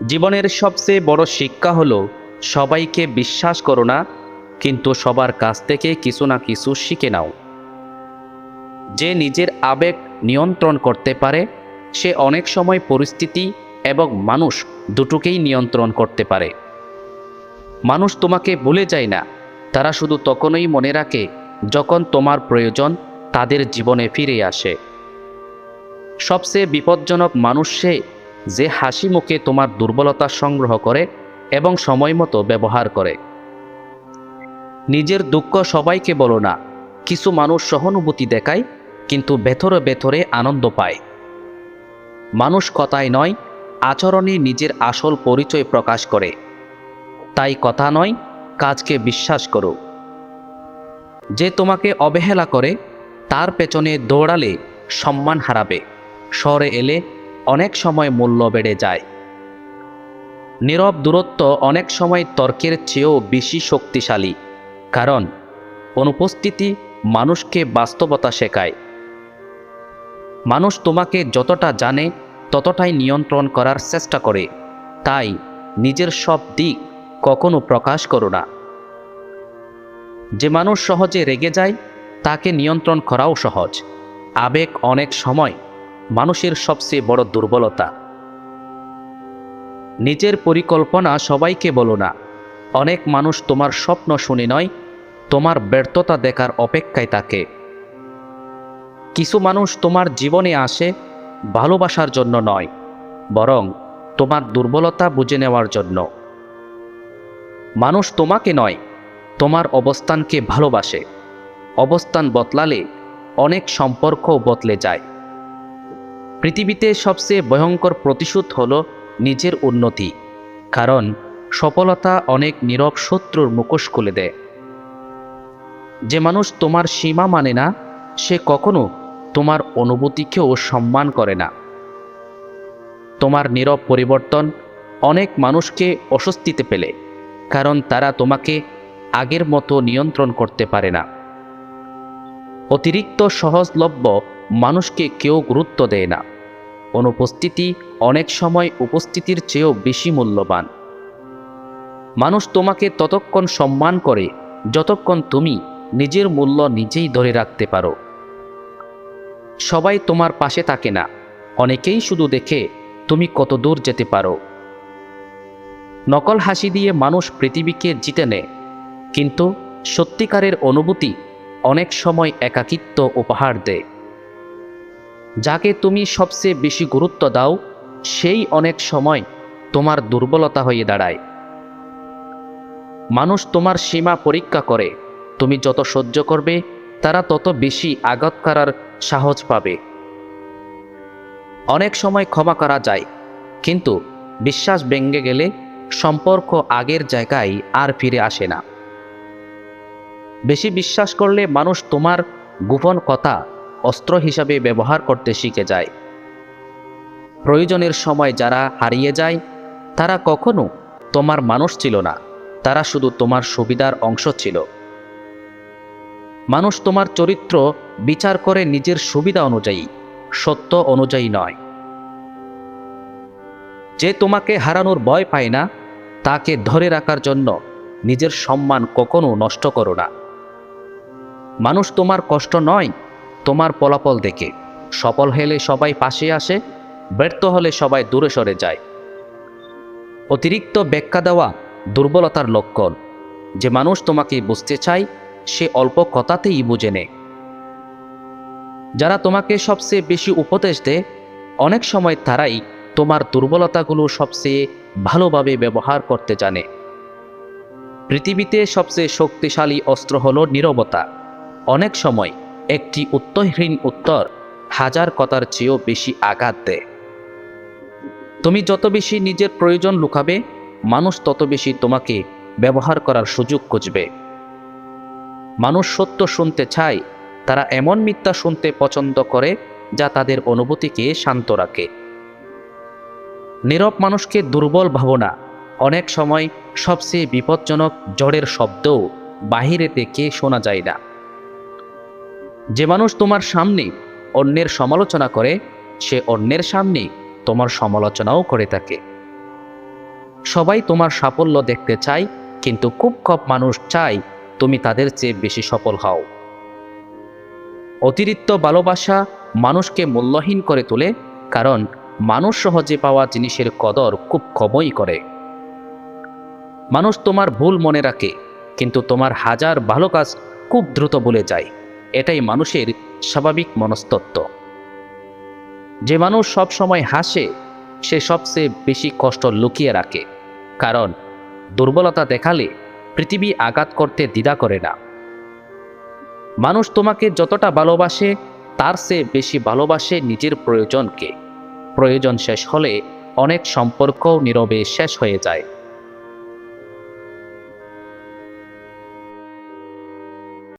জীবনের সবচেয়ে বড় শিক্ষা হলো সবাইকে বিশ্বাস করো না, কিন্তু সবার কাছ থেকে কিছু না কিছু শিখে নাও। যে নিজের আবেগ নিয়ন্ত্রণ করতে পারে সে অনেক সময় পরিস্থিতি এবং মানুষ দুটোকেই নিয়ন্ত্রণ করতে পারে। মানুষ তোমাকে ভুলে যায় না, তারা শুধু তখনই মনে রাখে যখন তোমার প্রয়োজন তাদের জীবনে ফিরে আসে। সবচেয়ে বিপজ্জনক মানুষ সে, যে হাসি মুখে তোমার দুর্বলতা সংগ্রহ করে এবং সময়মতো ব্যবহার করে। নিজের দুঃখ সবাইকে বলো না। কিছু মানুষ সহানুভূতি দেখায় কিন্তু ভেতরে ভেতরে আনন্দ পায়। মানুষ কথায় নয়, আচরণে নিজের আসল পরিচয় প্রকাশ করে। তাই কথা নয়, কাজকে বিশ্বাস করো। যে তোমাকে অবহেলা করে তার পেছনে দৌড়ালে সম্মান হারাবে, শহরে এলে অনেক সময় মূল্য বেড়ে যায়। নীরব দূরত্ব অনেক সময় তর্কের চেয়েও বেশি শক্তিশালী, কারণ অনুপস্থিতি মানুষকে বাস্তবতা শেখায়। মানুষ তোমাকে যতটা জানে ততটাই নিয়ন্ত্রণ করার চেষ্টা করে, তাই নিজের সব দিক কখনো প্রকাশ করো না। যে মানুষ সহজে রেগে যায় তাকে নিয়ন্ত্রণ করাও সহজ। আবেগ অনেক সময় মানুষের সবচেয়ে বড় দুর্বলতা। নিজের পরিকল্পনা সবাইকে বলো না। অনেক মানুষ তোমার স্বপ্ন শুনে নয়, তোমার ব্যর্থতা দেখার অপেক্ষায় থাকে। কিছু মানুষ তোমার জীবনে আসে ভালোবাসার জন্য নয়, বরং তোমার দুর্বলতা বুঝে নেওয়ার জন্য। মানুষ তোমাকে নয়, তোমার অবস্থানকে ভালোবাসে। অবস্থান বদলালে অনেক সম্পর্কও বদলে যায়। পৃথিবীতে সবচেয়ে ভয়ঙ্কর প্রতিশোধ হলো নিজের উন্নতি, কারণ সফলতা অনেক নীরব শত্রুর মুখোশ খুলে দেয়। যে মানুষ তোমার সীমা মানে না সে কখনো তোমার অনুভূতিকেও সম্মান করে না। তোমার নীরব পরিবর্তন অনেক মানুষকে অস্বস্তিতে ফেলে, কারণ তারা তোমাকে আগের মতো নিয়ন্ত্রণ করতে পারে না। অতিরিক্ত সহজলভ্য মানুষকে কেউ গুরুত্ব দেয় না। অনুপস্থিতি অনেক সময় উপস্থিতির চেয়েও বেশি মূল্যবান। মানুষ তোমাকে ততক্ষণ সম্মান করে যতক্ষণ তুমি নিজের মূল্য নিজেই ধরে রাখতে পারো। সবাই তোমার পাশে থাকে না, অনেকেই শুধু দেখে তুমি কত দূর যেতে পারো। নকল হাসি দিয়ে মানুষ পৃথিবীকে জিতে নেয়, কিন্তু সত্যিকারের অনুভূতি অনেক সময় একাকিত্ব উপহার দেয়। যাকে তুমি সবচেয়ে বেশি গুরুত্ব দাও সেই অনেক সময় তোমার দুর্বলতা হয়ে দাঁড়ায়। মানুষ তোমার সীমা পরীক্ষা করে, তুমি যত সহ্য করবে তারা তত বেশি আঘাত করার সাহস পাবে। অনেক সময় ক্ষমা করা যায়, কিন্তু বিশ্বাস ভেঙে গেলে সম্পর্ক আগের জায়গায় আর ফিরে আসে না। বেশি বিশ্বাস করলে মানুষ তোমার গোপন কথা অস্ত্র হিসাবে ব্যবহার করতে শিখে যায়। প্রয়োজনের সময় যারা হারিয়ে যায় তারা কখনো তোমার মানুষ ছিল না, তারা শুধু তোমার সুবিধার অংশ ছিল। মানুষ তোমার চরিত্র বিচার করে নিজের সুবিধা অনুযায়ী, সত্য অনুযায়ী নয়। যে তোমাকে হারানোর ভয় পায় না তাকে ধরে রাখার জন্য নিজের সম্মান কখনো নষ্ট করো না। মানুষ তোমার কষ্ট নয়, তোমার ফলাফল দেখে। সফল হলে সবাই পাশে আসে, ব্যর্থ হলে সবাই দূরে সরে যায়। অতিরিক্ত ব্যাখ্যা দেওয়া দুর্বলতার লক্ষণ। যে মানুষ তোমাকে বুঝতে চায় সে অল্প কথাতেই বুঝে নেয়। যারা তোমাকে সবচেয়ে বেশি উপদেশ দেয় অনেক সময় তারাই তোমার দুর্বলতাগুলো সবচেয়ে ভালোভাবে ব্যবহার করতে জানে। পৃথিবীতে সবচেয়ে শক্তিশালী অস্ত্র হলো নীরবতা। অনেক সময় একটি উত্তরহীন উত্তর হাজার কথার চেয়েও বেশি আঘাত দেয়। তুমি যত বেশি নিজের প্রয়োজন লুকাবে মানুষ তত বেশি তোমাকে ব্যবহার করার সুযোগ খুঁজবে। মানুষ সত্য শুনতে চায়, তারা এমন মিথ্যা শুনতে পছন্দ করে যা তাদের অনুভূতিকে শান্ত রাখে। নীরব মানুষকে দুর্বল ভাবনা। অনেক সময় সবচেয়ে বিপজ্জনক ঝড়ের শব্দও বাহিরে থেকে শোনা যায় না। যে মানুষ তোমার সামনে অন্যের সমালোচনা করে সে অন্যের সামনে তোমার সমালোচনাও করে থাকে। সবাই তোমার সাফল্য দেখতে চায়, কিন্তু খুব কম মানুষ চায় তুমি তাদের চেয়ে বেশি সফল হও। অতিরিক্ত ভালোবাসা মানুষকে মূল্যহীন করে তোলে, কারণ মানুষ সহজে পাওয়া জিনিসের কদর খুব কমই করে। মানুষ তোমার ভুল মনে রাখে, কিন্তু তোমার হাজার ভালো কাজ খুব দ্রুত ভুলে যায়। এটাই মানুষের স্বাভাবিক মনস্তত্ত্ব। যে মানুষ সব সময় হাসে, সে সবচেয়ে বেশি কষ্ট লুকিয়ে রাখে, কারণ দুর্বলতা দেখালে পৃথিবী আঘাত করতে দ্বিধা করে না। মানুষ তোমাকে যতটা ভালোবাসে, তার চেয়ে বেশি ভালোবাসে নিজের প্রয়োজনকে। প্রয়োজন শেষ হলে অনেক সম্পর্কও নীরবে শেষ হয়ে যায়।